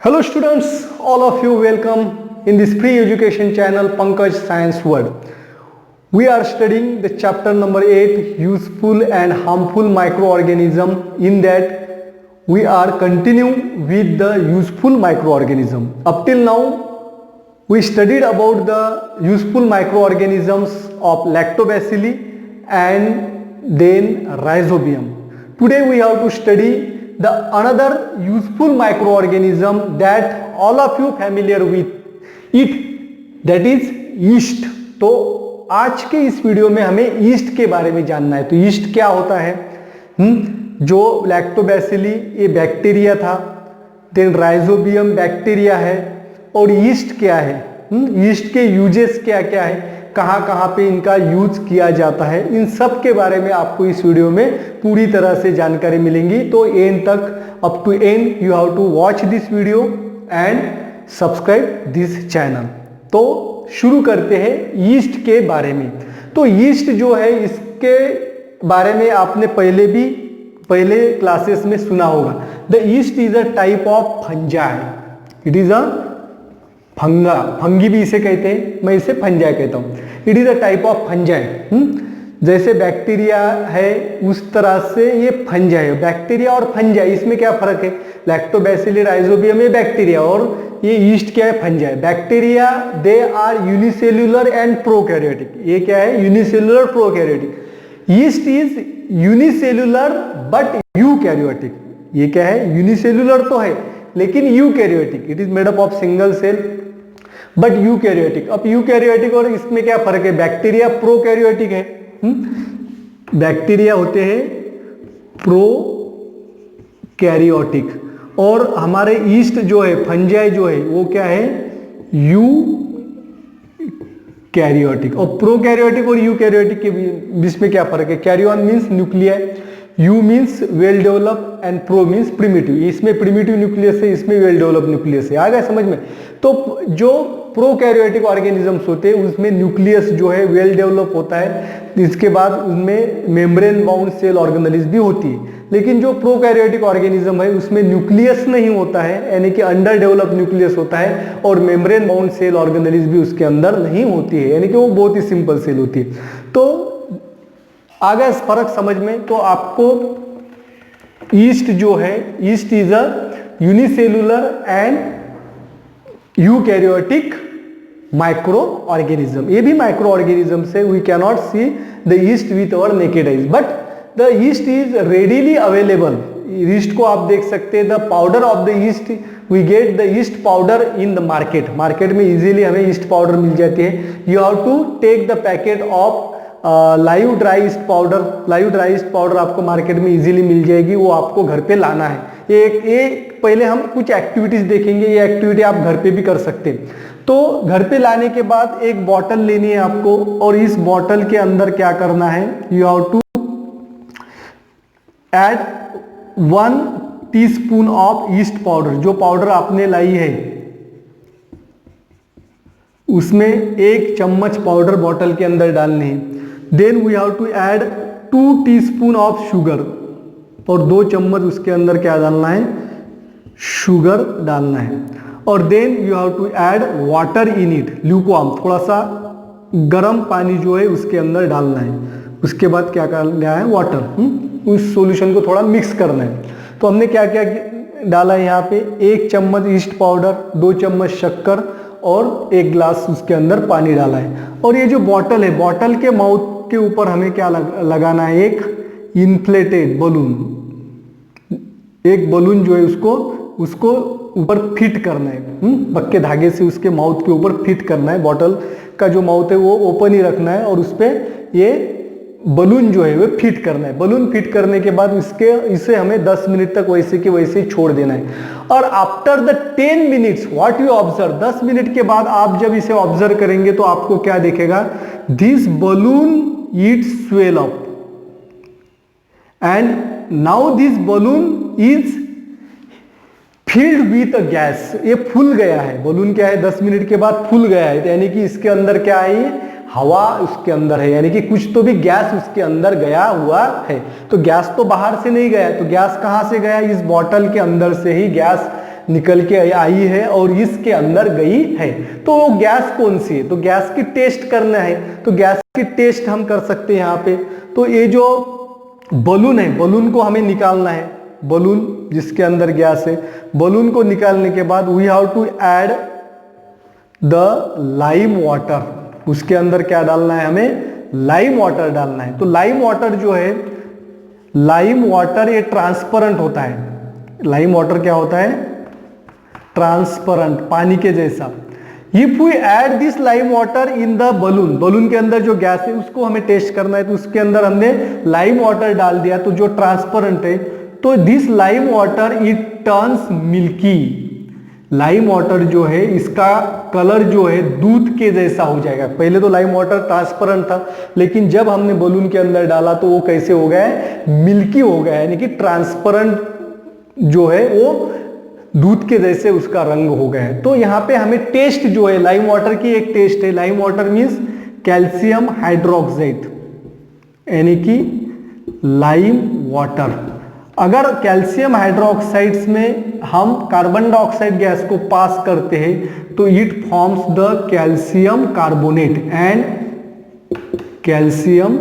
Hello students, all of you welcome in this free education channel Pankaj Science World. We are studying the chapter number 8 useful and harmful microorganism. In that we are continuing with the useful microorganism. Up till now we studied about the useful microorganisms of lactobacilli and then rhizobium. Today we have to study the another useful microorganism that all of you familiar with it, that is yeast. तो आज के इस video में हमें yeast के बारे में जानना है. तो यीस्ट क्या होता है? जो लैक्टोबैसिली ये बैक्टीरिया था, देन राइजोबियम बैक्टीरिया है, और यीस्ट क्या है, यीस्ट के यूजेस क्या क्या है, कहाँ कहाँ पे इनका यूज किया जाता है, इन सब के बारे में आपको इस वीडियो में पूरी तरह से जानकारी मिलेंगी. तो एंड तक, up to end you have to watch this video and subscribe this channel. तो शुरू करते हैं यीस्ट के बारे में. तो यीस्ट जो है इसके बारे में आपने पहले क्लासेस में सुना होगा. The yeast is a type of fungi. It is a fungi भी इसे कहते हैं, मैं इसे फंजाई कहता हूं. It is a type of fungi. जैसे बैक्टीरिया है उस तरह से ये फंजाई है. बैक्टीरिया और फंजाई इसमें क्या फर्क है? लैक्टोबैसिली राइजोबियम ये बैक्टीरिया और ये यीस्ट क्या है? Fungi. Bacteria they are unicellular and prokaryotic. ये क्या है? Unicellular prokaryotic. Yeast is unicellular but eukaryotic. ये क्या है? यूनिसेल्युलर तो है लेकिन eukaryotic. It is made up of single cell but eukaryotic. अब यूकैरियोटिक और इसमें क्या फर्क है? बैक्टीरिया प्रोकैरियोटिक है, बैक्टीरिया होते हैं प्रोकैरियोटिक, और हमारे यीस्ट जो है, फंजाई जो है, वो क्या है? यूकैरियोटिक. और प्रोकैरियोटिक और यूकैरियोटिक के बीच में क्या फर्क है? Karyon means nuclear, eu means well develop and pro means primitive. इसमें प्रिमिटिव न्यूक्लियस है, इसमें वेल डेवलप न्यूक्लियस है. आ गया समझ में? तो जो प्रोकैरियोटिक ऑर्गेनिजम्स होते हैं उसमें न्यूक्लियस जो है वेल डेवलप होता है. इसके बाद उनमें मेम्ब्रेन बाउंड सेल ऑर्गेनेल्स भी होती है. लेकिन जो प्रोकैरियोटिक ऑर्गेनिज्म है उसमें न्यूक्लियस नहीं होता है, यानी कि अंडर डेवलप न्यूक्लियस होता है, और मेम्ब्रेन बाउंड सेल ऑर्गेनेल्स भी उसके अंदर नहीं होती है, यानी कि वो बहुत ही सिंपल सेल होती है. तो आ गया फर्क समझ में? तो आपको यीस्ट जो है, yeast is a unicellular and eukaryotic microorganism. ये भी माइक्रो ऑर्गेनिज्म से we can not see the yeast with our naked eyes, but the yeast is readily available. Yeast को आप देख सकते हैं. The powder of the yeast, we get the yeast powder in the market. Market में easily हमें yeast powder मिल जाती है. You have to take the packet of live dry yeast powder. Live dry yeast powder आपको market में easily मिल जाएगी, वो आपको घर पे लाना है. ये पहले हम कुछ एक्टिविटीज देखेंगे. ये एक्टिविटी आप घर पे भी कर सकते हैं. तो घर पे लाने के बाद एक बॉटल लेनी है आपको, और इस बॉटल के अंदर क्या करना है? You have to add 1 teaspoon of yeast powder. जो पाउडर आपने लाई है उसमें 1 चम्मच पाउडर बॉटल के अंदर डालनी है. Then we have to add 2 teaspoon of sugar, और 2 चम्मच उसके अंदर क्या डालना है? शुगर डालना है. और then you have to add water in it, lukewarm, थोड़ा सा गर्म पानी जो है उसके अंदर डालना है. उसके बाद क्या करना है? वाटर, उस सॉल्यूशन को थोड़ा मिक्स करना है. तो हमने क्या क्या डाला है यहाँ पे? 1 चम्मच ईस्ट पाउडर, 2 चम्मच शक्कर, और 1 ग्लास उसके अंदर पानी डाला है. और ये जो बॉटल है, बॉटल के माउथ के ऊपर हमें क्या लगाना है? एक इन्फ्लेटेड बलून. एक बलून जो है उसको ऊपर फिट करना है. पक्के धागे से उसके माउथ के ऊपर फिट करना है. बॉटल का जो माउथ है वो ओपन ही रखना है, और उस पर ये बलून जो है वो फिट करना है. बलून फिट करने के बाद इसे हमें 10 मिनट तक वैसे के वैसे छोड़ देना है. और after the 10 minutes what you observe, 10 minute के बाद आप जब इसे ऑब्जर्व करेंगे तो आपको क्या दिखेगा? This balloon it swell up, and now this balloon is filled with gas. ये फूल गया है. बलून क्या है? 10 मिनट के बाद फूल गया है, यानी कि इसके अंदर क्या है? हवा उसके अंदर है, यानी कि कुछ तो भी गैस उसके अंदर गया हुआ है. तो गैस तो बाहर से नहीं गया, तो गैस कहां से गया? इस बॉटल के अंदर से ही गैस निकल के आई है और इसके अंदर गई है। तो वो गैस कौन सी है, तो गैस की टेस्ट करना है, तो गैस की टेस्ट हम कर सकते हैं यहाँ पे। तो ये जो बलून है, बलून को हमें निकालना है, बलून जिसके अंदर गैस है, बलून को निकालने के बाद we have to add the lime water. उसके अंदर क्या डालना है, हमें लाइम वाटर डालना है। तो लाइम वाटर जो है, लाइम वाटर ये ट्रांसपेरेंट होता है। लाइम वाटर क्या होता है, ट्रांसपेरेंट, पानी के जैसा। If we add this lime water in the balloon, balloon के अंदर जो गैस है उसको हमें टेस्ट करना है, तो उसके अंदर हमने लाइम वाटर डाल दिया, तो जो ट्रांसपेरेंट है, तो this lime water it turns milky. Lime water जो है इसका कलर जो है दूध के जैसा हो जाएगा। पहले तो लाइम वाटर ट्रांसपेरेंट था, लेकिन जब हमने बलून के अंदर डाला तो वो कैसे हो गया है, मिल्की हो गया है, यानी कि ट्रांसपेरेंट जो है वो दूध के जैसे उसका रंग हो गया है। तो यहाँ पे हमें टेस्ट जो है, लाइम वाटर की एक टेस्ट है। Lime water means calcium hydroxide, यानी कि लाइम वाटर। अगर कैल्शियम हाइड्रोक्साइड्स में हम कार्बन डाइऑक्साइड गैस को पास करते हैं तो it forms the calcium carbonate and calcium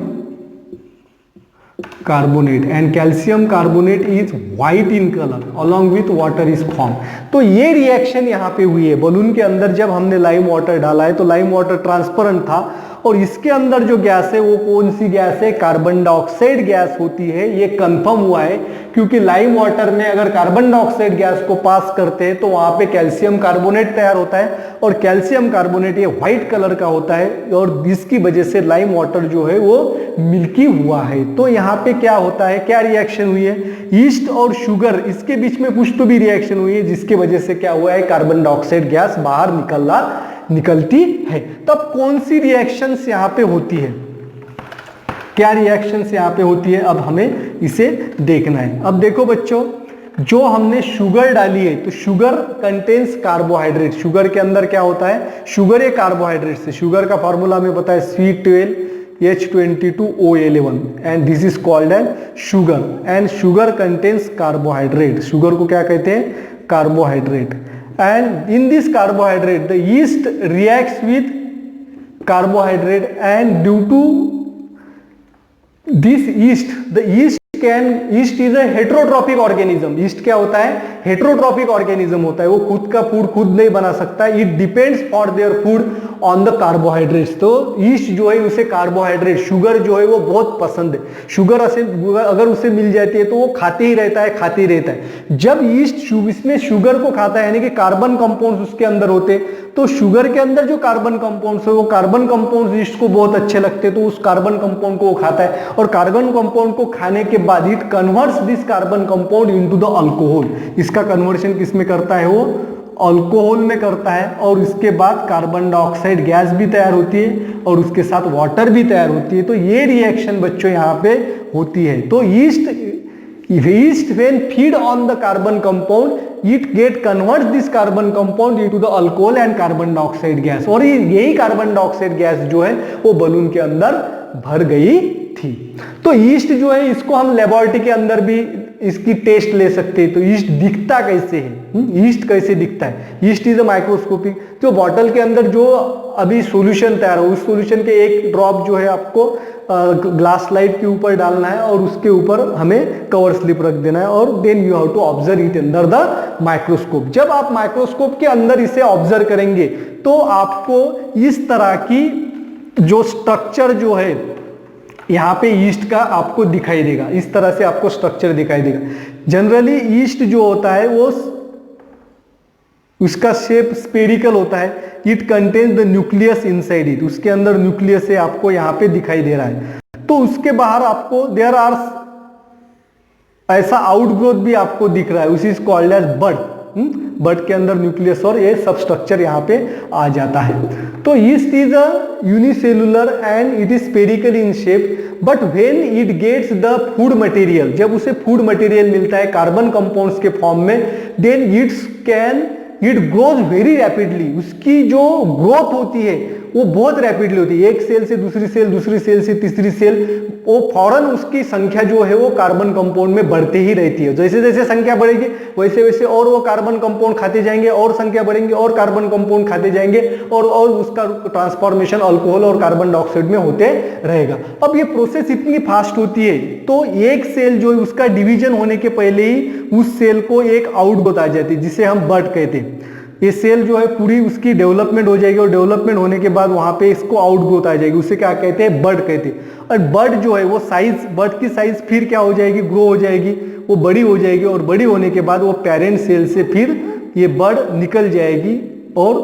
carbonate is white in colour along with water is form. तो ये रिएक्शन यहाँ पे हुई है। बलून के अंदर जब हमने लाइम वाटर डाला है तो लाइम वाटर ट्रांसपेरेंट था, और इसके अंदर जो गैस है वो कौन सी गैस है, कार्बन डाइऑक्साइड गैस होती है। ये कंफर्म हुआ है क्योंकि लाइम वाटर में अगर कार्बन डाइऑक्साइड गैस को पास करते हैं तो वहां पे कैल्शियम कार्बोनेट तैयार होता है, और कैल्शियम कार्बोनेट ये व्हाइट कलर का होता है, और जिसकी वजह से लाइम वाटर जो है वो मिल्की हुआ है। तो यहाँ पे क्या होता है, क्या रिएक्शन हुई है, ईस्ट और शुगर इसके बीच में कुछ तो भी रिएक्शन हुई है, जिसकी वजह से क्या हुआ है, कार्बन डाइऑक्साइड गैस बाहर निकलती है। तब कौन सी रिएक्शंस यहाँ पे होती है, क्या रिएक्शंस यहाँ पे होती है, अब हमें इसे देखना है। अब देखो बच्चों, जो हमने शुगर डाली है तो शुगर कंटेन्स कार्बोहाइड्रेट। शुगर के अंदर क्या होता है, शुगर ये कार्बोहाइड्रेट से, शुगर का फॉर्मूला हमें पता है C12H22OL11 and this is called as sugar, and sugar contains carbohydrate. Sugar को क्या कहते हैं, carbohydrate. And in this carbohydrate the yeast reacts with carbohydrate, and due to this yeast, the yeast is a heterotrophic organism। yeast क्या होता है, heterotrophic organism होता है, वो खुद का फूड खुद नहीं बना सकता। it depends for their food on the carbohydrates। तो yeast जो है उसे कार्बोहाइड्रेट, शुगर जो है वो बहुत पसंद है। शुगर अगर उसे मिल जाती है तो वो खाते ही रहता है। जब yeast इसमें शुगर को खाता है, यानी कि कार्बन कंपाउंड्स उसके अंदर होते, तो शुगर के अंदर जो कार्बन कंपाउंड्स है वो कार्बन कंपाउंड्स yeast को बहुत अच्छे लगते, तो उस कार्बन कंपाउंड को वो खाता है, और कार्बन कंपाउंड को खाने के बाद it converts this carbon compound into the alcohol. इसका कन्वर्शन किस में करता है, वो अल्कोहल में करता है, और इसके बाद कार्बन डाइऑक्साइड गैस भी तैयार होती है और उसके साथ वाटर भी तैयार होती है। तो ये रिएक्शन बच्चों यहाँ पे होती है। तो yeast when feed on the carbon compound it get converts this carbon compound into the alcohol and carbon dioxide gas, और यही कार्बन डाइऑक्साइड गैस जो है वो बलून के अंदर भर गई थी। तो ईस्ट जो है इसको हम लेबोरेटरी के अंदर भी इसकी टेस्ट ले सकते हैं। तो ईस्ट दिखता कैसे है, ईस्ट कैसे दिखता है, ईस्ट इज अ माइक्रोस्कोपिक। जो बॉटल के अंदर जो अभी सॉल्यूशन तैयार हो, उस सॉल्यूशन के एक ड्रॉप जो है आपको ग्लास स्लाइड के ऊपर डालना है, और उसके ऊपर हमें कवर स्लिप रख देना है, और then you have to observe it under the microscope. जब आप माइक्रोस्कोप के अंदर इसे ऑब्जर्व करेंगे तो आपको इस तरह की जो स्ट्रक्चर जो है यहाँ पे ईस्ट का आपको दिखाई देगा, इस तरह से आपको स्ट्रक्चर दिखाई देगा। जनरली ईस्ट जो होता है वो उसका शेप स्पेरिकल होता है। It contains the nucleus inside it, उसके अंदर न्यूक्लियस है आपको यहाँ पे दिखाई दे रहा है। तो उसके बाहर आपको देयर आर ऐसा आउटग्रोथ भी आपको दिख रहा है, उसी इज कॉल्ड एज बड। बड के अंदर न्यूक्लियस और ये सब स्ट्रक्चर यहाँ पे आ जाता है। तो yeast is a unicellular and it is spherical in shape, but when it gets the food material, जब उसे फूड मटेरियल मिलता है कार्बन कंपाउंड्स के फॉर्म में, then it grows very rapidly. उसकी जो ग्रोथ होती है वो बहुत रैपिडली होती है, एक सेल से दूसरी सेल, दूसरी सेल से तीसरी सेल, वो फौरन उसकी संख्या जो है वो कार्बन कंपाउंड में बढ़ती ही रहती है। जैसे जैसे संख्या बढ़ेगी वैसे वैसे और वो कार्बन कंपाउंड खाते जाएंगे, और संख्या बढ़ेंगे और कार्बन कंपाउंड खाते जाएंगे, और उसका ट्रांसफॉर्मेशन अल्कोहल और कार्बन डाइऑक्साइड में होते रहेगा। अब ये प्रोसेस इतनी फास्ट होती है तो एक सेल जो है उसका डिवीजन होने के पहले ही उस सेल को एक आउटपुट आ जाती है जिसे हम बर्ड कहते हैं। ये सेल जो है पूरी उसकी डेवलपमेंट हो जाएगी और डेवलपमेंट होने के बाद वहां पे इसको आउटग्रोथ आ जाएगी, उसे क्या कहते हैं, बर्ड कहते हैं। और बर्ड जो है वो साइज, बर्ड की साइज फिर क्या हो जाएगी, ग्रो हो जाएगी, वो बड़ी हो जाएगी, और बड़ी होने के बाद वो पेरेंट सेल से फिर ये बर्ड निकल जाएगी और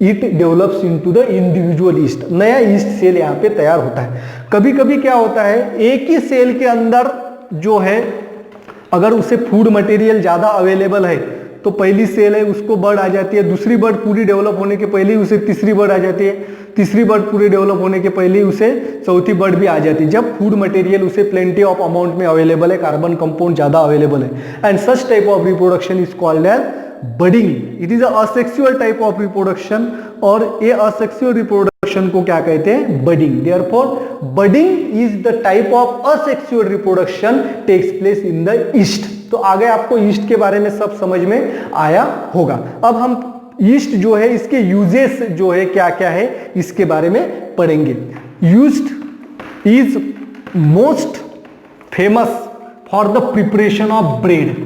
it develops into the individual east, नया ईस्ट सेल यहाँ पे तैयार होता है। कभी कभी क्या होता है, एक ही सेल के अंदर जो है अगर उसे फूड मटेरियल ज्यादा अवेलेबल है तो पहली सेल है उसको बर्ड आ जाती है, दूसरी बर्ड पूरी डेवलप होने के पहले ही उसे तीसरी बर्ड आ जाती है, तीसरी बर्ड पूरी डेवलप होने के पहले ही उसे चौथी बर्ड भी आ जाती है, जब फूड मटेरियल उसे प्लेंटी ऑफ अमाउंट में अवेलेबल है, कार्बन कंपाउंड ज्यादा अवेलेबल है। And such type of reproduction is called as budding. It is asexual type of reproduction, और ये असेक्सुअल रिप्रोडक्शन को क्या कहते हैं, budding. Therefore budding is the type of asexual reproduction takes place in the yeast. तो आगे आपको east के बारे में सब समझ में आया होगा। अब हम ईस्ट जो है इसके यूजेस जो है क्या क्या है इसके बारे में पढ़ेंगे। Yeast is most famous for the preparation of bread.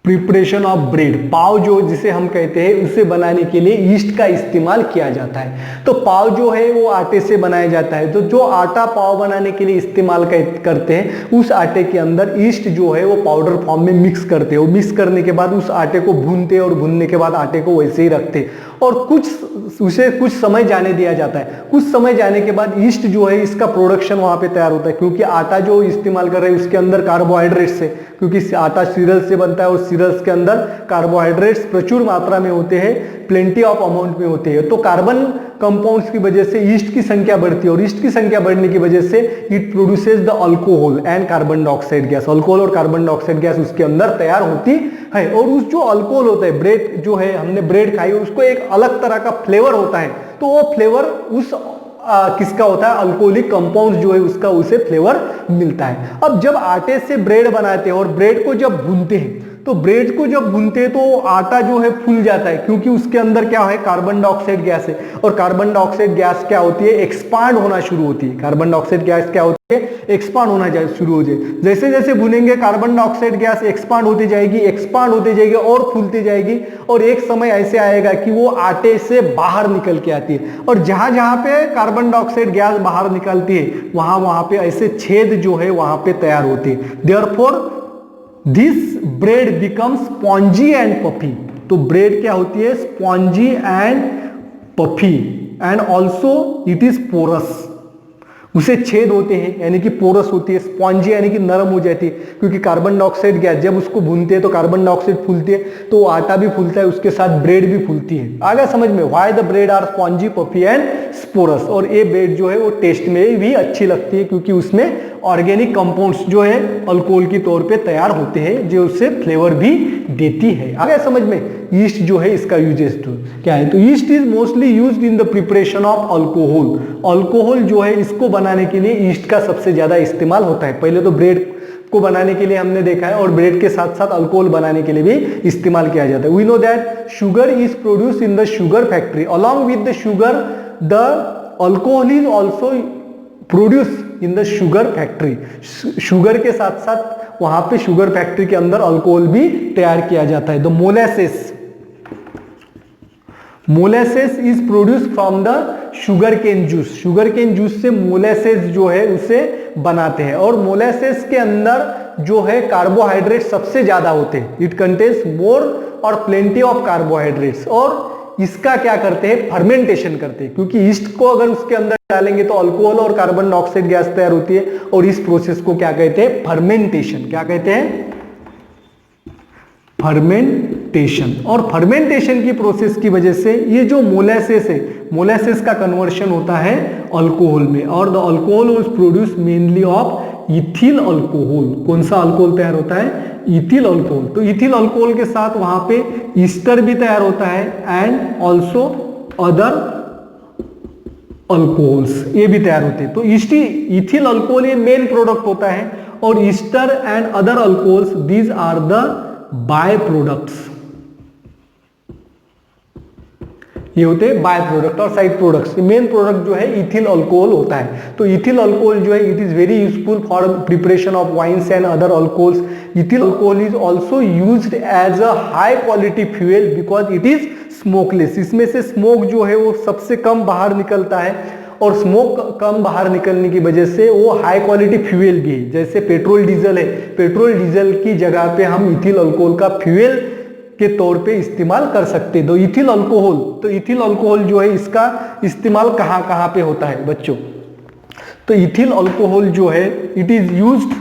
Preparation of bread, पाव जो जिसे हम कहते हैं उसे बनाने के लिए ईस्ट का इस्तेमाल किया जाता है। तो पाव जो है वो आटे से बनाया जाता है, तो जो आटा पाव बनाने के लिए इस्तेमाल करते हैं उस आटे के अंदर ईस्ट जो है वो पाउडर फॉर्म में मिक्स करते हैं, और मिक्स करने के बाद उस आटे को भूनते हैं, और भूनने के बाद आटे को वैसे ही रखते हैं, और उसे कुछ समय जाने दिया जाता है। कुछ समय जाने के बाद ईस्ट जो है इसका प्रोडक्शन वहां पे तैयार होता है, क्योंकि आटा जो इस्तेमाल कर रहे हैं उसके अंदर कार्बोहाइड्रेट्स है, क्योंकि आटा सीरियल से बनता है और सीरियल्स के अंदर कार्बोहाइड्रेट्स प्रचुर मात्रा में होते हैं, प्लेंटी ऑफ अमाउंट में होते हैं। तो कार्बन कंपाउंड्स की वजह से ईस्ट की संख्या बढ़ती है, और ईस्ट की संख्या बढ़ने की वजह से it produces the alcohol and carbon dioxide gas. Alcohol और कार्बन डाइऑक्साइड गैस उसके अंदर तैयार होती है, और उस जो अल्कोहल होता है, ब्रेड जो है हमने ब्रेड खाई उसको एक अलग तरह का फ्लेवर होता है, तो वो फ्लेवर उस किसका होता है, अल्कोहलिक कंपाउंड जो है उसका उसे फ्लेवर मिलता है। अब जब आटे से ब्रेड बनाते हैं और ब्रेड को जब भूनते हैं, तो ब्रेड को जब भूनते हैं तो आटा जो है फूल जाता है, क्योंकि उसके अंदर क्या है, कार्बन डाइऑक्साइड गैस है, और कार्बन डाइऑक्साइड गैस क्या होती है, एक्सपांड होना शुरू होती है। कार्बन डाइऑक्साइड गैस क्या होती है, एक्सपांड होना शुरू हो जाए। जैसे जैसे भुनेंगे कार्बन डाइऑक्साइड गैस एक्सपांड होती जाएगी, एक्सपांड होती जाएगी और फूलती जाएगी, और एक समय ऐसे आएगा कि वो आटे से बाहर निकल के आती है, और जहां जहां पे कार्बन डाइऑक्साइड गैस बाहर निकलती है वहां वहां पे ऐसे छेद जो है वहां पे तैयार होते हैं। Therefore this bread becomes spongy and puffy. तो ब्रेड क्या होती है, spongy and puffy, and also it is porous. उसे छेद होते हैं यानी कि पोरस होती है, स्पॉन्जी यानी कि नरम हो जाती है, क्योंकि कार्बन डाइऑक्साइड गैस जब उसको भूनते हैं तो कार्बन डाइऑक्साइड फूलती है, तो आटा भी फूलता है, उसके साथ ब्रेड भी फूलती है। आगे समझ में, why the bread are spongy puffy and porous. और ये ब्रेड जो है वो टेस्ट में भी अच्छी लगती है, क्योंकि उसमें ऑर्गेनिक कंपाउंड्स जो है अल्कोहल के तौर पे तैयार होते हैं, जो उससे फ्लेवर भी देती है। आगे समझ में, ईस्ट जो है इसका यूजेस तो क्या है, तो yeast is mostly used in the preparation of alcohol. Alcohol जो है इसको बनाने के लिए ईस्ट का सबसे ज्यादा इस्तेमाल होता है। पहले तो ब्रेड को बनाने के लिए हमने देखा है, और ब्रेड के साथ साथ अल्कोहल बनाने के लिए भी इस्तेमाल किया जाता है। We know that sugar is produce in the sugar factory, along with the sugar the alcohol is also produce in the sugar factory. Sugar के साथ साथ वहां पे शुगर फैक्ट्री के अंदर अल्कोहल भी तैयार किया जाता है। The molasses is produce from the sugar cane juice. Sugar cane juice से मोलेसेस जो है उसे बनाते हैं, और मोलेसेस के अंदर जो है कार्बोहाइड्रेट सबसे ज्यादा होते हैं। इट कंटेन्स मोर और प्लेंटी ऑफ कार्बोहाइड्रेट्स, और इसका क्या करते हैं, फर्मेंटेशन करते हैं, क्योंकि ईस्ट को अगर उसके अंदर डालेंगे तो अल्कोहल और कार्बन डाइऑक्साइड गैस तैयार होती है, और इस प्रोसेस को क्या कहते हैं, फर्मेंटेशन। क्या कहते हैं, फर्मेंटेशन। और फर्मेंटेशन की प्रोसेस की वजह से ये जो मोलेसेस है, मोलेसेस का कन्वर्शन होता है अल्कोहल में, और the alcohol was produce mainly of of ethyl alcohol. कौन सा अल्कोहल तैयार होता है? Ethyl alcohol. तो इथिल अल्कोहल के साथ वहां पे ईस्टर भी तैयार होता है एंड ऑल्सो अदर अल्कोहल्स, ये भी तैयार होते हैं। तो इथिल अल्कोहल ये मेन प्रोडक्ट होता है और ester and other alcohols these are the by products, ये होते हैं बाय प्रोडक्ट और साइड प्रोडक्ट्स। मेन प्रोडक्ट जो है इथिल अल्कोहल होता है। तो इथिल अल्कोहल जो है it is very useful for preparation of wines and other alcohols. Ethyl alcohol is also used as a high quality fuel because it is smokeless. इसमें से smoke जो है वो सबसे कम बाहर निकलता है और स्मोक कम बाहर निकलने की वजह से वो हाई क्वालिटी फ्यूल भी है। जैसे पेट्रोल डीजल है, पेट्रोल डीजल की जगह पे हम इथिल अल्कोहल का फ्यूल के तौर पे इस्तेमाल कर सकते हैं। तो इथिल अल्कोहल जो है इसका इस्तेमाल कहां कहां पे होता है बच्चों? तो इथिल अल्कोहल जो है it is used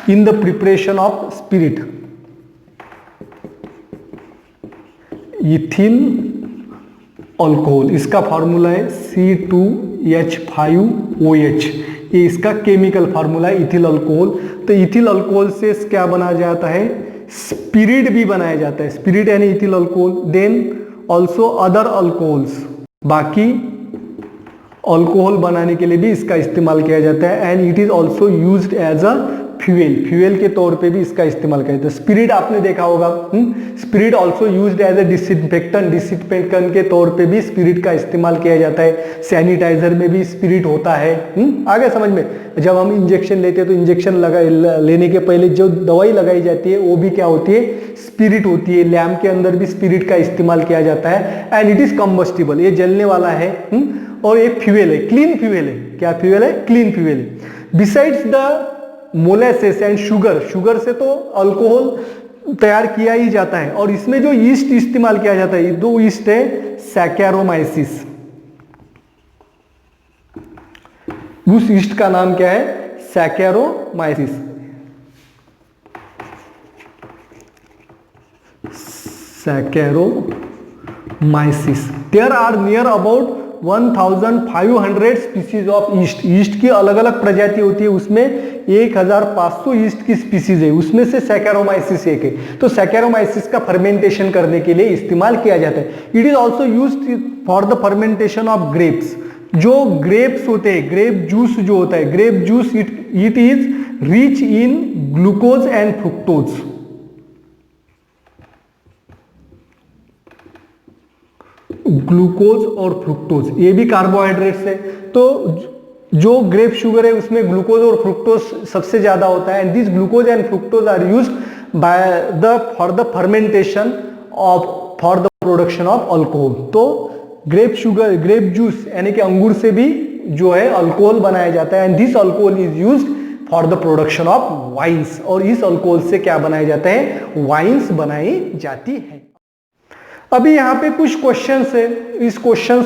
in the preparation of spirit. Ethyl alcohol इसका फॉर्मूला है C2H5OH, ये इसका केमिकल फार्मूला है इथिल अल्कोहल। तो इथिल अल्कोहल से क्या बनाया जाता है? स्पिरिट भी बनाया जाता है, स्पिरिट यानी ethyl alcohol. Then also other alcohols, बाकी अल्कोहल बनाने के लिए भी इसका इस्तेमाल किया जाता है and it is also used as a fuel के तौर पे भी इसका इस्तेमाल किया जाता है। स्पिरिट आपने देखा होगा, spirit also used as a disinfectant के तौर पे भी स्पिरिट का इस्तेमाल किया जाता है। सैनिटाइजर में भी स्पिरिट होता है। आगे समझ में? जब हम इंजेक्शन लेते हैं तो इंजेक्शन लेने के पहले जो दवाई लगाई जाती है वो भी क्या होती है? स्पिरिट होती है। लैम्प के अंदर भी स्पिरिट का इस्तेमाल किया जाता है एंड इट इज कम्बस्टिबल, ये जलने वाला है और एक फ्यूल है, क्लीन फ्यूल है। क्या फ्यूल है? क्लीन फ्यूल है। Besides the molasses and sugar से तो अल्कोहल तैयार किया ही जाता है और इसमें जो यीस्ट इस्तेमाल किया जाता है, दो यीस्ट है सैकेरोमाइसिस। उस यीस्ट का नाम क्या है? Saccharomyces. Saccharomyces. There are near about 1500 species of yeast. Yeast की अलग अलग प्रजाति होती है, उसमें 1500 ईस्ट की स्पीसीज है, उसमें से सैकेरोमाइसिस एक है। तो सैकेरोमाइसिस का फर्मेंटेशन करने के लिए इस्तेमाल किया जाता है। It is also used for the fermentation of grapes. जो ग्रेप्स होते हैं, ग्रेप जूस जो होता है, grape juice it is rich in glucose and fructose. Glucose और फ्रुक्टोज ये भी कार्बोहाइड्रेट्स है। तो जो ग्रेप शुगर है उसमें ग्लूकोज और फ्रुक्टोज सबसे ज्यादा होता है and this glucose and fructose are used by for the fermentation of for the production of alcohol. तो ग्रेप शुगर, ग्रेप जूस यानी कि अंगूर से भी जो है अल्कोहल बनाया जाता है and this alcohol is used for the production of wines. और इस अल्कोहल से क्या बनाए जाते हैं? वाइन्स बनाई जाती है। अभी यहाँ पे कुछ क्वेश्चंस है, इस क्वेश्चंस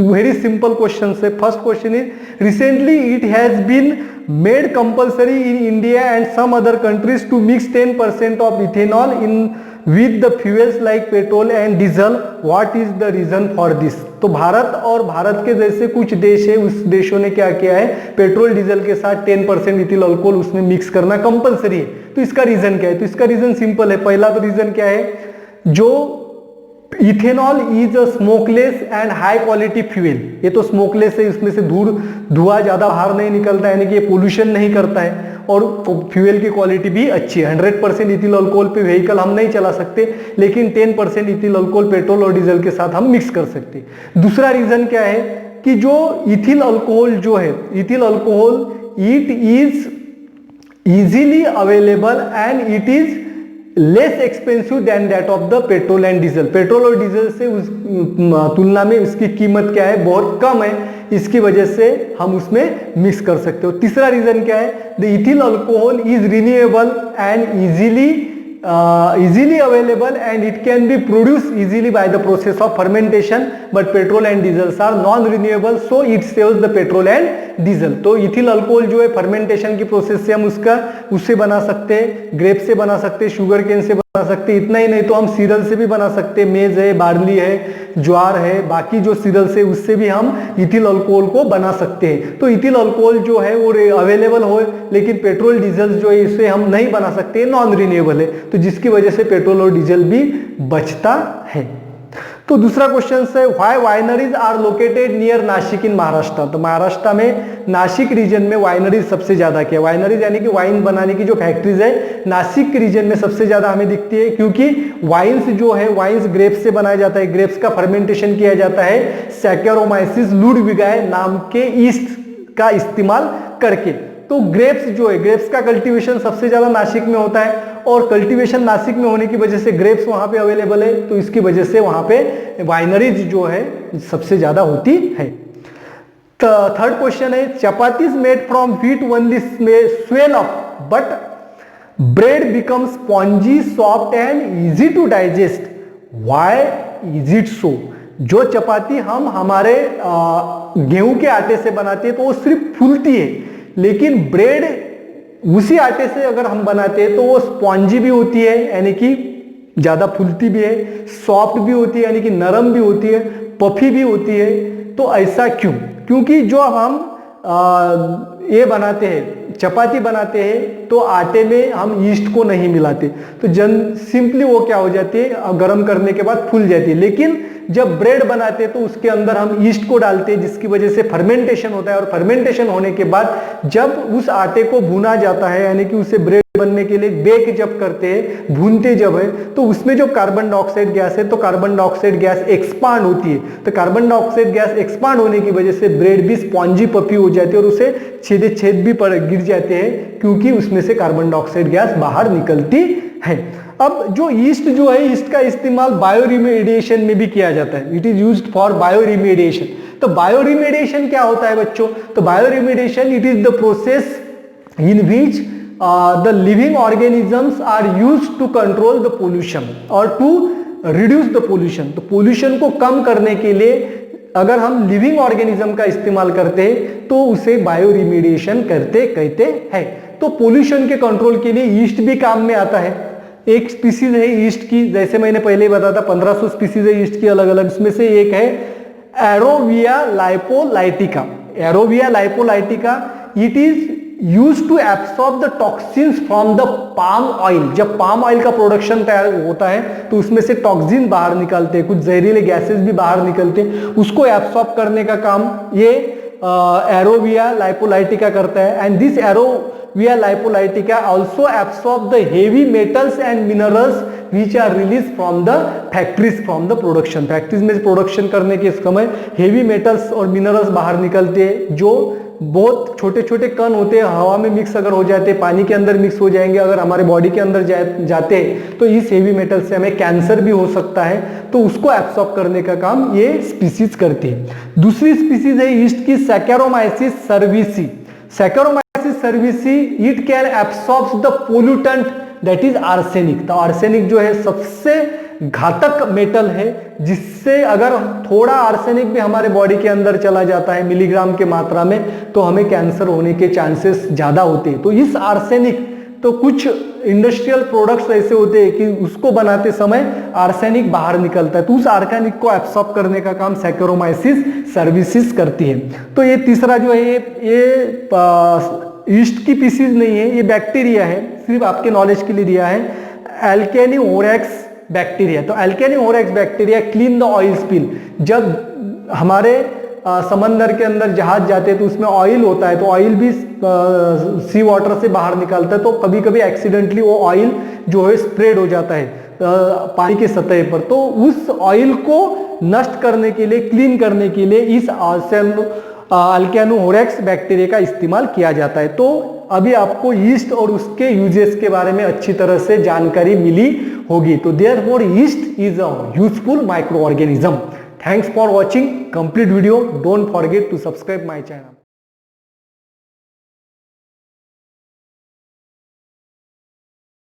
वेरी सिंपल क्वेश्चंस है। First question is recently it has been made compulsory in India and some other countries to mix 10% of ethanol in with the fuels like petrol and diesel. What is the reason for this? तो भारत और भारत के जैसे कुछ देश है, उस देशों ने क्या किया है? पेट्रोल डीजल के साथ 10% इथिल अल्कोहल उसमें मिक्स करना कंपल्सरी है। तो इसका रीजन क्या है? तो इसका रीजन सिंपल है। पहला तो रीजन क्या है? जो ethanol is a smokeless and high quality fuel. ये तो स्मोकलेस है, इसमें से धुआं ज्यादा बाहर नहीं निकलता है, यानी कि ये पोल्यूशन नहीं करता है और फ्यूल की क्वालिटी भी अच्छी है। 100% इथिल अल्कोहल पे व्हीकल हम नहीं चला सकते, लेकिन 10% इथिल अल्कोहल पेट्रोल और डीजल के साथ हम मिक्स कर सकते। दूसरा रीजन क्या है कि जो इथिल अल्कोहल जो है, ethyl alcohol it is easily available and it is less expensive than that of the petrol and diesel. Petrol और डीजल से उस तुलना में इसकी कीमत क्या है? बहुत कम है। इसकी वजह से हम उसमें मिक्स कर सकते हो। तीसरा रीजन क्या है? The ethyl alcohol is renewable and easily available and it can be produced easily by the process of fermentation, but petrol and diesels are non renewable, so it saves the petrol and diesel। तो ethyl alcohol जो है fermentation की process से हम उससे बना सकते हैं, ग्रेप से बना सकते हैं, शुगर केन से बना सकते हैं। इतना ही नहीं तो हम सीरियल से भी बना सकते हैं, मेज है, बार्ली है, ज्वार है, बाकी जो सीरियल से उससे भी हम इथिल अल्कोहल को बना सकते हैं। तो इथिल अल्कोहल जो है वो अवेलेबल हो, लेकिन पेट्रोल डीजल जो है इसे हम नहीं बना सकते, नॉन रिन्यूएबल है, तो जिसकी वजह से पेट्रोल और डीजल भी बचता है। तो दूसरा क्वेश्चन है, why wineries are located near Nashik in Maharashtra. तो महाराष्ट्र में नासिक रीजन में वाइनरीज सबसे ज्यादा क्या, वाइनरीज यानी कि वाइन बनाने की जो फैक्ट्रीज है नासिक रीजन में सबसे ज्यादा हमें दिखती है, क्योंकि वाइन्स जो है वाइन्स ग्रेप्स से बनाया जाता है, ग्रेप्स का फर्मेंटेशन किया जाता है सैकेरोमाइसिस लुडविगाए नाम के ईस्ट का इस्तेमाल करके। तो ग्रेप्स जो है, ग्रेप्स का कल्टीवेशन सबसे ज्यादा नासिक में होता है, और कल्टीवेशन नासिक में होने की वजह से ग्रेप्स वहां पे अवेलेबल है, तो इसकी वजह से वहां पे वाइनरीज जो है सबसे ज्यादा होती है। थर्ड क्वेश्चन है, chapatis made from wheat only swell up but bread becomes spongy soft and easy to digest, why is it so. जो चपाती हम हमारे गेहूं के आटे से बनाते हैं तो वो सिर्फ फूलती है, लेकिन ब्रेड उसी आटे से अगर हम बनाते हैं तो वो स्पॉन्जी भी होती है, यानी कि ज्यादा फूलती भी है, सॉफ्ट भी होती है यानी कि नरम भी होती है, पफी भी होती है। तो ऐसा क्यों? क्योंकि जो हम ये बनाते हैं, चपाती बनाते हैं, तो आटे में हम ईस्ट को नहीं मिलाते, तो सिंपली वो क्या हो जाती है, गर्म करने के बाद फूल जाती है। लेकिन जब ब्रेड बनाते हैं तो उसके अंदर हम ईस्ट को डालते हैं, जिसकी वजह से फर्मेंटेशन होता है, और फर्मेंटेशन होने के बाद जब उस आटे को भुना जाता है, यानी कि उसे ब्रेड बनने के लिए बेक जब करते हैं, भूनते जब है, तो उसमें जो कार्बन डाइऑक्साइड गैस है, तो कार्बन डाइऑक्साइड गैस एक्सपांड होती है, तो कार्बन डाइऑक्साइड गैस एक्सपांड होने की वजह से ब्रेड भी स्पॉन्जी पफी हो जाती है, और उसे छेद भी गिर जाते हैं, क्योंकि उसमें से कार्बन डाइऑक्साइड गैस बाहर निकलती है। अब जो ईस्ट जो है, ईस्ट का इस्तेमाल बायोरिमेडिएशन में भी किया जाता है, it is used for bioremediation. तो बायोरिमेडिएशन क्या होता है बच्चों? तो bioremediation it is the process in which the living organisms are used to control the pollution or to reduce the pollution। तो pollution को कम करने के लिए अगर हम लिविंग ऑर्गेनिज्म का इस्तेमाल करते हैं तो उसे बायोरिमेडिएशन कहते हैं। तो पोल्यूशन के कंट्रोल के लिए ईस्ट भी काम में आता है। एक स्पीसीज है ईस्ट की, जैसे मैंने पहले ही बताया था 1500 स्पीसीज है ईस्ट की अलग अलग, उसमें से एक है Yarrowia lipolytica. Yarrowia lipolytica it is use to absorb the toxins from the palm oil. जब पाम ऑयल का प्रोडक्शन तैयार होता है तो उसमें से टॉक्सिन बाहर निकलते हैं, कुछ जहरीले गैसेस भी बाहर निकलते हैं, उसको एब्सॉर्ब करने का काम ये एरोविया लाइपोलाइटिका करता है। And this Yarrowia lipolytica also absorb the heavy metals and minerals which are released from the factories from the production। Factories में प्रोडक्शन करने के समय हेवी मेटल्स और मिनरल्स बाहर निकलते हैं, जो बहुत छोटे छोटे कण होते हैं, हवा में मिक्स अगर हो जाते हैं, पानी के अंदर मिक्स हो जाएंगे, अगर हमारे बॉडी के अंदर जाते हैं तो इस हेवी मेटल से हमें कैंसर भी हो सकता है, तो उसको एब्सॉर्ब करने का काम ये स्पीसीज करती है। दूसरी स्पीसीज है ईस्ट की Saccharomyces cerevisiae. Saccharomyces cerevisiae it can absorb the pollutant that is arsenic. तो आर्सेनिक जो है सबसे घातक मेटल है, जिससे अगर थोड़ा आर्सेनिक भी हमारे बॉडी के अंदर चला जाता है मिलीग्राम के मात्रा में, तो हमें कैंसर होने के चांसेस ज्यादा होते हैं। तो इस आर्सेनिक, तो कुछ इंडस्ट्रियल प्रोडक्ट्स ऐसे होते हैं कि उसको बनाते समय आर्सेनिक बाहर निकलता है, तो उस आर्सेनिक को एब्सॉर्ब करने का काम सैकेरोमाइसिस सर्विसेज करती है। तो ये तीसरा जो है ये ईस्ट की पीसीज नहीं है, ये बैक्टीरिया है, सिर्फ आपके नॉलेज के लिए दिया है, एल्केनी ओरेक्स बैक्टीरिया। तो Alcanivorax bacteria clean the oil spill. जब हमारे समंदर के अंदर जहाज जाते हैं तो उसमें ऑयल होता है, तो ऑयल भी सी वाटर से बाहर निकलता है, तो कभी कभी एक्सीडेंटली वो ऑयल जो है स्प्रेड हो जाता है पानी की सतह पर, तो उस ऑयल को नष्ट करने के लिए, क्लीन करने के लिए इस अल्केनो ओरेक्स बैक्टीरिया का इस्तेमाल किया जाता है। तो अभी आपको ईस्ट और उसके यूजेस के बारे में अच्छी तरह से जानकारी मिली होगी। तो therefore yeast is a useful microorganism. Thanks for watching complete video. Don't forget to subscribe my channel.